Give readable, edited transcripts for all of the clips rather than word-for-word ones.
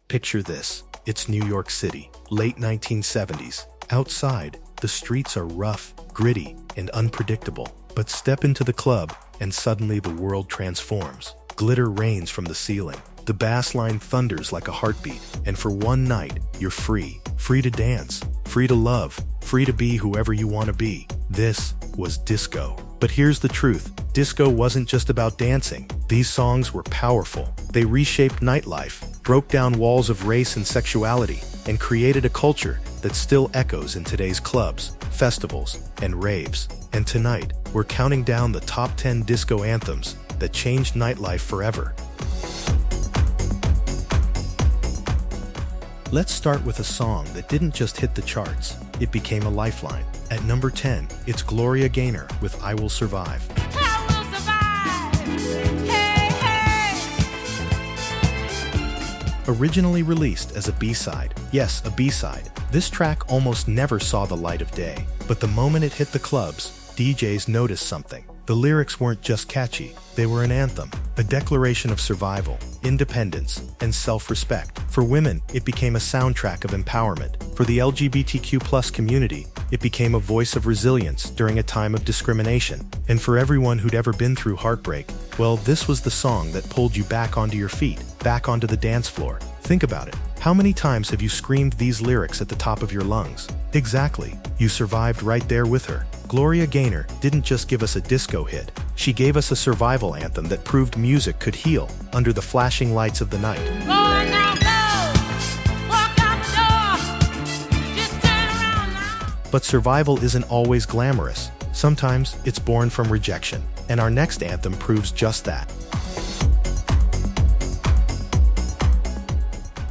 Picture this. It's New York City, late 1970s. Outside, the streets are rough, gritty, and unpredictable. But step into the club, and suddenly the world transforms. Glitter rains from the ceiling. The bass line thunders like a heartbeat. And for one night, you're free. Free to dance, free to love, free to be whoever you want to be. This was disco. But here's the truth. Disco wasn't just about dancing. These songs were powerful. They reshaped nightlife, broke down walls of race and sexuality, and created a culture that still echoes in today's clubs, festivals, and raves. And tonight, we're counting down the top 10 disco anthems that changed nightlife forever. Let's start with a song that didn't just hit the charts, it became a lifeline. At number 10, it's Gloria Gaynor with I Will Survive. I will survive. Hey, hey. Originally released as a B-side, yes, a B-side, this track almost never saw the light of day. But the moment it hit the clubs, DJs noticed something. The lyrics weren't just catchy, they were an anthem, a declaration of survival, independence, and self-respect. For women, it became a soundtrack of empowerment. For the LGBTQ+ community, it became a voice of resilience during a time of discrimination. And for everyone who'd ever been through heartbreak, well, this was the song that pulled you back onto your feet, back onto the dance floor. Think about it. How many times have you screamed these lyrics at the top of your lungs? Exactly. You survived right there with her. Gloria Gaynor didn't just give us a disco hit. She gave us a survival anthem that proved music could heal under the flashing lights of the night. Go on now, go. Walk out the door. Just turn around now. But survival isn't always glamorous. Sometimes it's born from rejection. And our next anthem proves just that.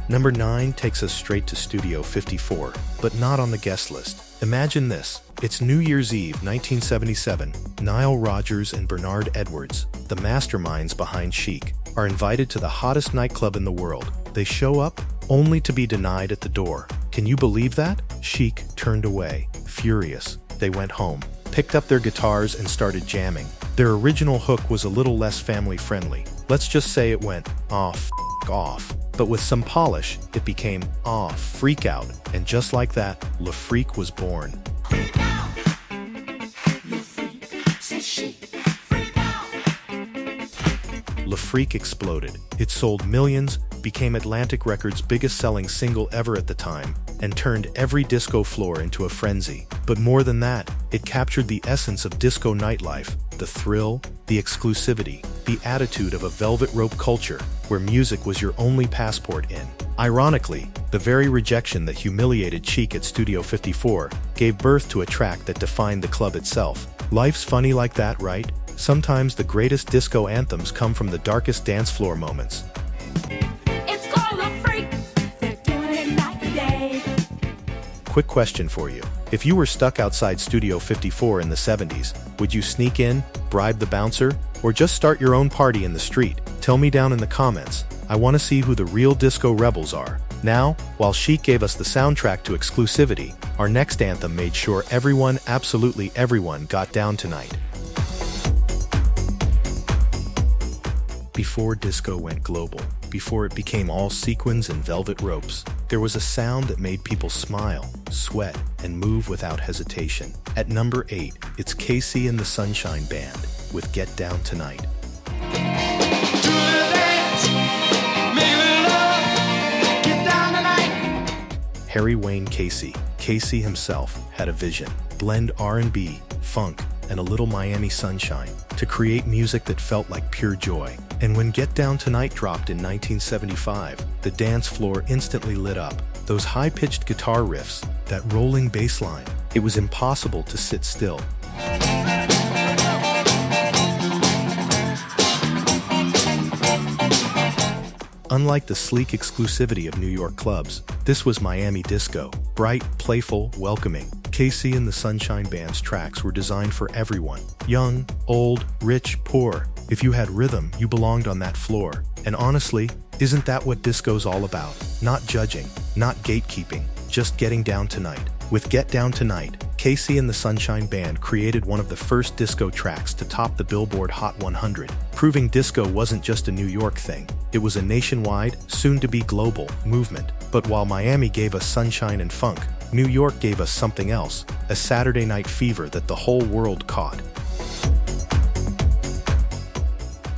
Number 9 takes us straight to Studio 54, but not on the guest list. Imagine this. It's New Year's Eve, 1977. Nile Rodgers and Bernard Edwards, the masterminds behind Chic, are invited to the hottest nightclub in the world. They show up, only to be denied at the door. Can you believe that? Chic turned away, furious. They went home, picked up their guitars and started jamming. Their original hook was a little less family-friendly. Let's just say it went, off. But with some polish, it became, freak out. And just like that, Le Freak was born. Freak out. Le freak. Say chic. Freak out. Le Freak exploded. It sold millions, became Atlantic Records' biggest selling single ever at the time, and turned every disco floor into a frenzy. But more than that, it captured the essence of disco nightlife, the thrill, the exclusivity, the attitude of a velvet rope culture where music was your only passport in. Ironically, the very rejection that humiliated Chic at Studio 54 gave birth to a track that defined the club itself. Life's funny like that, right? Sometimes the greatest disco anthems come from the darkest dance floor moments. It's called a freak. They're doing it night and day. Quick question for you. If you were stuck outside Studio 54 in the 70s, would you sneak in, bribe the bouncer, or just start your own party in the street? Tell me down in the comments. I want to see who the real disco rebels are. Now, while Chic gave us the soundtrack to exclusivity, our next anthem made sure everyone, absolutely everyone, got down tonight. Before disco went global, before it became all sequins and velvet ropes, there was a sound that made people smile, sweat, and move without hesitation. At number 8, it's Y.M.C.A and the Sunshine Band with Get Down Tonight. Harry Wayne Casey, Casey himself, had a vision. Blend R&B, funk, and a little Miami sunshine to create music that felt like pure joy. And when Get Down Tonight dropped in 1975, the dance floor instantly lit up. Those high-pitched guitar riffs, that rolling bass line, it was impossible to sit still. Unlike the sleek exclusivity of New York clubs, this was Miami disco. Bright, playful, welcoming. Y.M.C.A and the Sunshine Band's tracks were designed for everyone. Young, old, rich, poor. If you had rhythm, you belonged on that floor. And honestly, isn't that what disco's all about? Not judging, not gatekeeping, just getting down tonight. With Get Down Tonight, Casey and the Sunshine Band created one of the first disco tracks to top the Billboard Hot 100, proving disco wasn't just a New York thing. It was a nationwide, soon-to-be global, movement. But while Miami gave us sunshine and funk, New York gave us something else, a Saturday night fever that the whole world caught.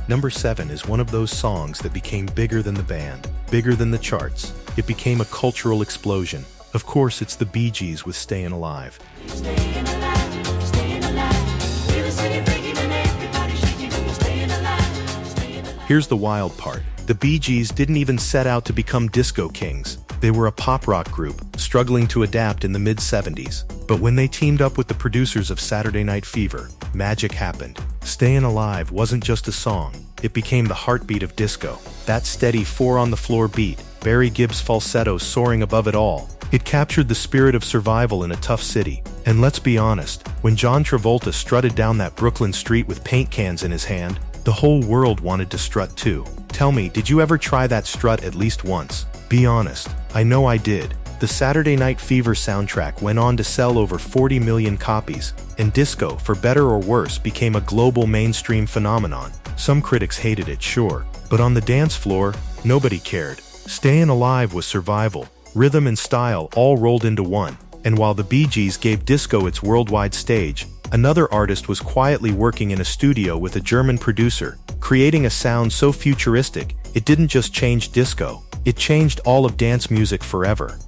Number 7 is one of those songs that became bigger than the band, bigger than the charts. It became a cultural explosion. Of course, it's the Bee Gees with Stayin' Alive. Stayin' alive, stayin' alive. We the city breaking and everybody shaking and we're stayin' alive, stayin' alive. Here's the wild part. The Bee Gees didn't even set out to become disco kings. They were a pop rock group, struggling to adapt in the mid-70s. But when they teamed up with the producers of Saturday Night Fever, magic happened. Stayin' Alive wasn't just a song. It became the heartbeat of disco. That steady four-on-the-floor beat, Barry Gibb's falsetto soaring above it all. It captured the spirit of survival in a tough city. And let's be honest, when John Travolta strutted down that Brooklyn street with paint cans in his hand, the whole world wanted to strut too. Tell me, did you ever try that strut at least once? Be honest. I know I did. The Saturday Night Fever soundtrack went on to sell over 40 million copies, and disco, for better or worse, became a global mainstream phenomenon. Some critics hated it, sure, but on the dance floor, nobody cared. Stayin' Alive was survival, rhythm and style all rolled into one. And while the Bee Gees gave disco its worldwide stage, another artist was quietly working in a studio with a German producer, creating a sound so futuristic, it didn't just change disco, it changed all of dance music forever.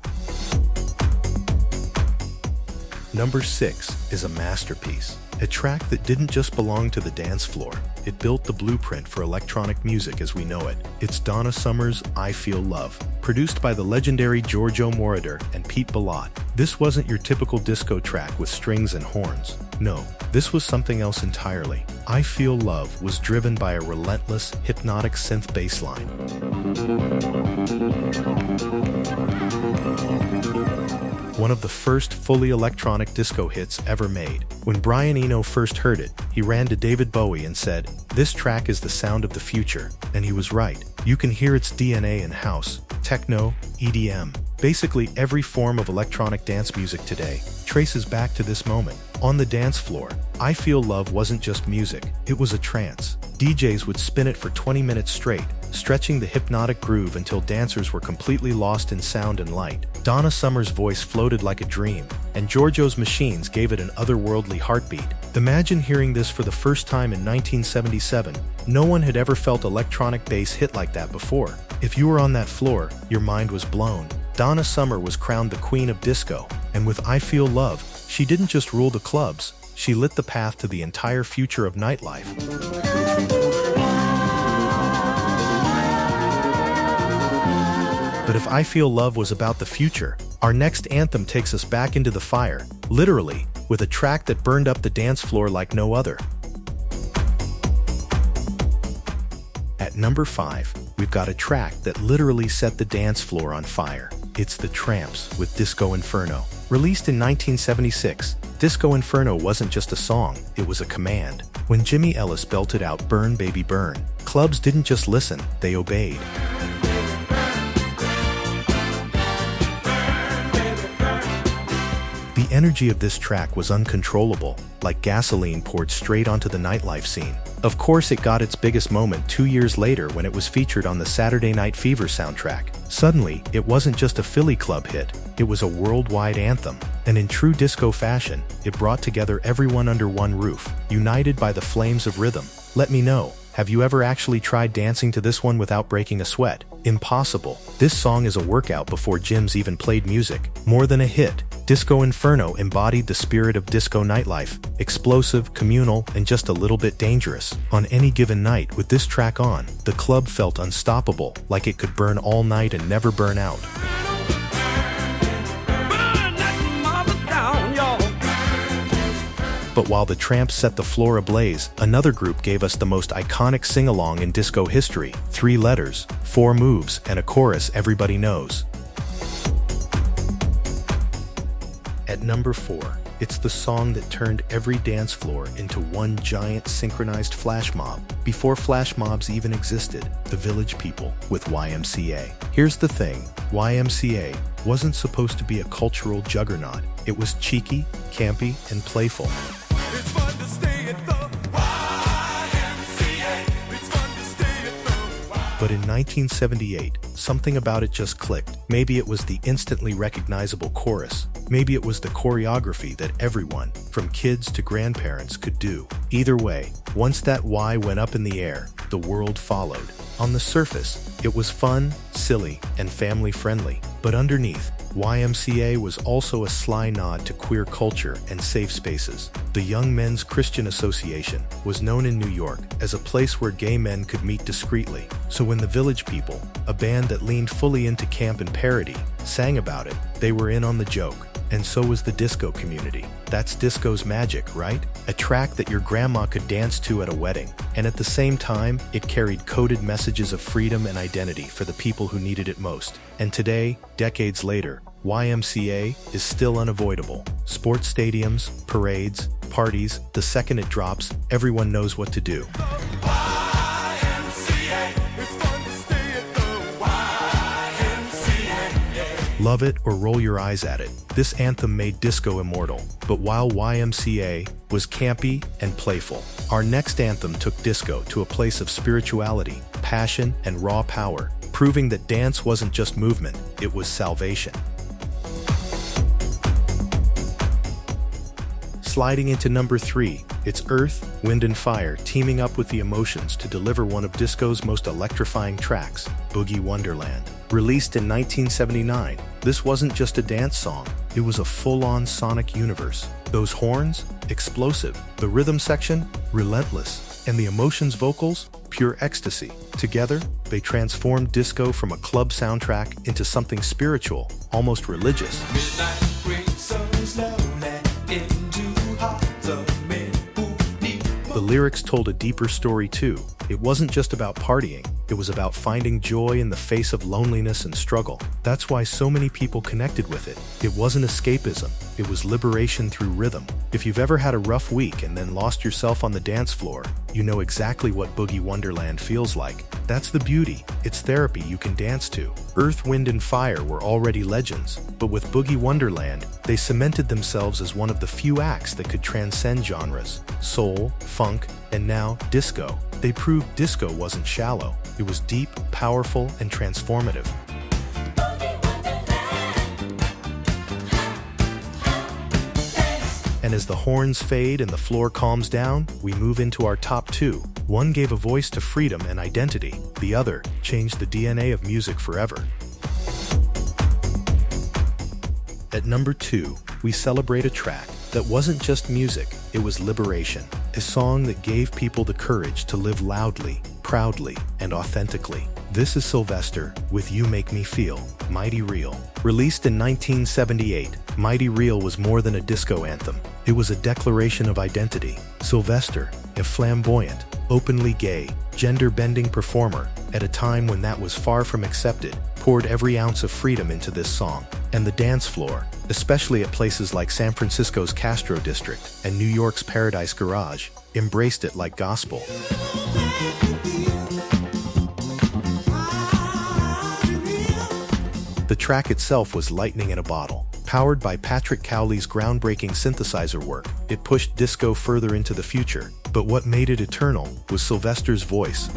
Number 6 is a masterpiece, a track that didn't just belong to the dance floor. It built the blueprint for electronic music as we know it. It's Donna Summer's I Feel Love, produced by the legendary Giorgio Moroder and Pete Bellotte. This wasn't your typical disco track with strings and horns. No, this was something else entirely. I Feel Love was driven by a relentless, hypnotic synth bass line. One of the first fully electronic disco hits ever made. When Brian Eno first heard it, he ran to David Bowie and said, "This track is the sound of the future." And he was right. You can hear its DNA in house, techno, EDM. Basically every form of electronic dance music today traces back to this moment. On the dance floor, I Feel Love wasn't just music, it was a trance. DJs would spin it for 20 minutes straight, stretching the hypnotic groove until dancers were completely lost in sound and light. Donna Summer's voice floated like a dream, and Giorgio's machines gave it an otherworldly heartbeat. Imagine hearing this for the first time in 1977. No one had ever felt electronic bass hit like that before. If you were on that floor, your mind was blown. Donna Summer was crowned the queen of disco, and with I Feel Love, she didn't just rule the clubs, she lit the path to the entire future of nightlife. But if I Feel Love was about the future, our next anthem takes us back into the fire, literally, with a track that burned up the dance floor like no other. At number 5, we've got a track that literally set the dance floor on fire. It's the Trammps with Disco Inferno. Released in 1976, Disco Inferno wasn't just a song, it was a command. When Jimmy Ellis belted out "Burn Baby Burn," clubs didn't just listen, they obeyed. The energy of this track was uncontrollable, like gasoline poured straight onto the nightlife scene. Of course, it got its biggest moment 2 years later when it was featured on the Saturday Night Fever soundtrack. Suddenly, it wasn't just a Philly club hit, it was a worldwide anthem. And in true disco fashion, it brought together everyone under one roof, united by the flames of rhythm. Let me know, have you ever actually tried dancing to this one without breaking a sweat? Impossible. This song is a workout before gyms even played music. More than a hit, Disco Inferno embodied the spirit of disco nightlife, explosive, communal, and just a little bit dangerous. On any given night with this track on, the club felt unstoppable, like it could burn all night and never burn out. But while the Trammps set the floor ablaze, another group gave us the most iconic sing-along in disco history. 3 letters, 4 moves, and a chorus everybody knows. At number 4 It's the song that turned every dance floor into one giant synchronized flash mob. Before flash mobs even existed, the Village People with Y.M.C.A. Here's the thing, Y.M.C.A. wasn't supposed to be a cultural juggernaut. It was cheeky, campy, and playful. It's fun to stay at the Y.M.C.A. It's fun to stay at the Y.M.C.A. But in 1978, something about it just clicked. Maybe it was the instantly recognizable chorus. Maybe it was the choreography that everyone, from kids to grandparents, could do. Either way, once that Y went up in the air, the world followed. On the surface, it was fun, silly, and family-friendly. But underneath, Y.M.C.A. was also a sly nod to queer culture and safe spaces. The Young Men's Christian Association was known in New York as a place where gay men could meet discreetly. So when the Village People, a band that leaned fully into camp and parody, sang about it, they were in on the joke. And so was the disco community. That's disco's magic, right? A track that your grandma could dance to at a wedding. And at the same time, it carried coded messages of freedom and identity for the people who needed it most. And today, decades later, Y.M.C.A. is still unavoidable. Sports stadiums, parades, parties, the second it drops, everyone knows what to do. Love it or roll your eyes at it, this anthem made disco immortal. But while Y.M.C.A. was campy and playful, our next anthem took disco to a place of spirituality, passion, and raw power, proving that dance wasn't just movement, it was salvation. Sliding into number 3, it's Earth, Wind & Fire teaming up with the Emotions to deliver one of disco's most electrifying tracks, Boogie Wonderland. Released in 1979, this wasn't just a dance song, it was a full-on sonic universe. Those horns, explosive, the rhythm section, relentless, and the Emotions vocals, pure ecstasy. Together, they transformed disco from a club soundtrack into something spiritual, almost religious. Midnight brings so slowly into hearts of men who need The lyrics told a deeper story too. It wasn't just about partying, it was about finding joy in the face of loneliness and struggle. That's why so many people connected with it. It wasn't escapism, it was liberation through rhythm. If you've ever had a rough week and then lost yourself on the dance floor, you know exactly what Boogie Wonderland feels like. That's the beauty, it's therapy you can dance to. Earth, Wind & Fire were already legends, but with Boogie Wonderland, they cemented themselves as one of the few acts that could transcend genres. Soul, funk, and now disco. They proved disco wasn't shallow. It was deep, powerful, and transformative. And as the horns fade and the floor calms down, we move into our top 2. One gave a voice to freedom and identity. The other changed the DNA of music forever. At number 2, we celebrate a track that wasn't just music, it was liberation. A song that gave people the courage to live loudly, proudly, and authentically. This is Sylvester with You Make Me Feel, Mighty Real. Released in 1978, Mighty Real was more than a disco anthem. It was a declaration of identity. Sylvester, a flamboyant, openly gay, gender-bending performer, at a time when that was far from accepted, poured every ounce of freedom into this song. And the dance floor, especially at places like San Francisco's Castro District and New York's Paradise Garage, embraced it like gospel. The track itself was lightning in a bottle. Powered by Patrick Cowley's groundbreaking synthesizer work, it pushed disco further into the future. But what made it eternal was Sylvester's voice.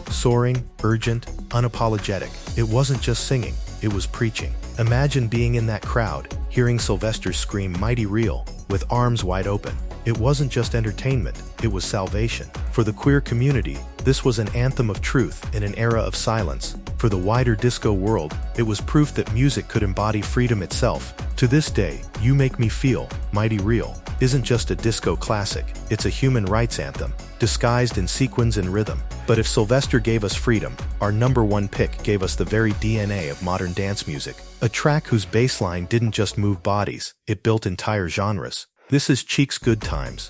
Soaring, urgent, unapologetic. It wasn't just singing, it was preaching. Imagine being in that crowd, hearing Sylvester scream Mighty Real, with arms wide open. It wasn't just entertainment, it was salvation. For the queer community, this was an anthem of truth in an era of silence. For the wider disco world, it was proof that music could embody freedom itself. To this day, You Make Me Feel, Mighty Real, isn't just a disco classic, it's a human rights anthem, disguised in sequins and rhythm. But if Sylvester gave us freedom, our number 1 pick gave us the very DNA of modern dance music. A track whose bass line didn't just move bodies, it built entire genres. This is Chic's Good Times.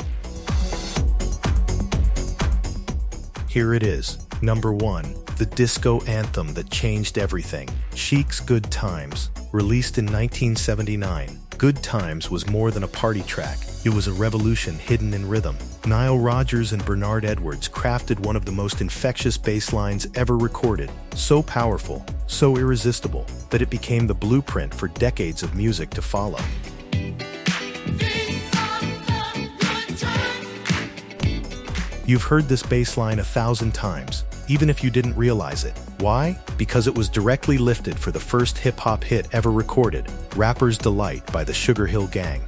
Here it is, number 1, the disco anthem that changed everything. Chic's Good Times. Released in 1979, Good Times was more than a party track. It was a revolution hidden in rhythm. Nile Rodgers and Bernard Edwards crafted one of the most infectious bass lines ever recorded. So powerful, so irresistible, that it became the blueprint for decades of music to follow. You've heard this bass line 1,000 times, even if you didn't realize it. Why? Because it was directly lifted for the first hip-hop hit ever recorded, Rapper's Delight by the Sugar Hill Gang.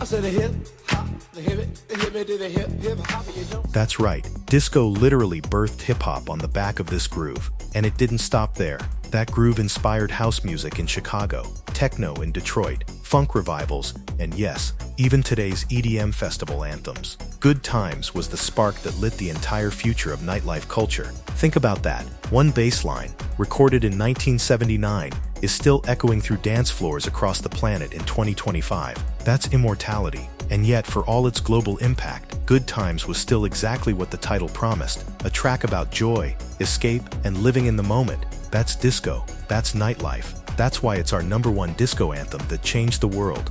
I said the hip hop, the hip it to the hip hop, you know. That's right, disco literally birthed hip-hop on the back of this groove. And it didn't stop there. That groove inspired house music in Chicago, techno in Detroit, funk revivals, and yes, even today's EDM festival anthems. Good Times was the spark that lit the entire future of nightlife culture. Think about that. One bass line, recorded in 1979, is still echoing through dance floors across the planet in 2025. That's immortality. And yet, for all its global impact, Good Times was still exactly what the title promised, a track about joy, escape, and living in the moment. That's disco. That's nightlife. That's why it's our #1 disco anthem that changed the world.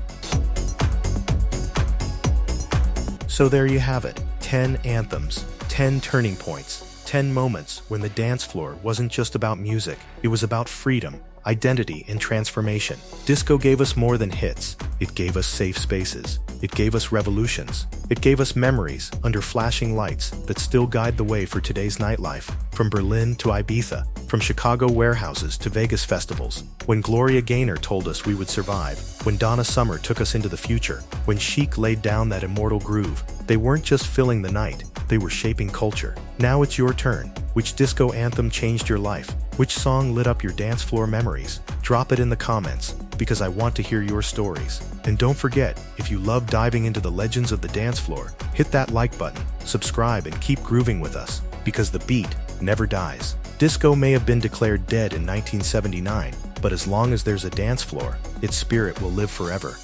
So there you have it. 10 anthems, 10 turning points, 10 moments when the dance floor wasn't just about music, it was about freedom, identity, and transformation. Disco gave us more than hits. It gave us safe spaces. It gave us revolutions. It gave us memories under flashing lights that still guide the way for today's nightlife. From Berlin to Ibiza, from Chicago warehouses to Vegas festivals. When Gloria Gaynor told us we would survive, when Donna Summer took us into the future, when Chic laid down that immortal groove, they weren't just filling the night, they were shaping culture. Now it's your turn. Which disco anthem changed your life? Which song lit up your dance floor memories? Drop it in the comments, because I want to hear your stories. And don't forget, if you love diving into the legends of the dance floor, hit that like button, subscribe, and keep grooving with us, because the beat never dies. Disco may have been declared dead in 1979, but as long as there's a dance floor, its spirit will live forever.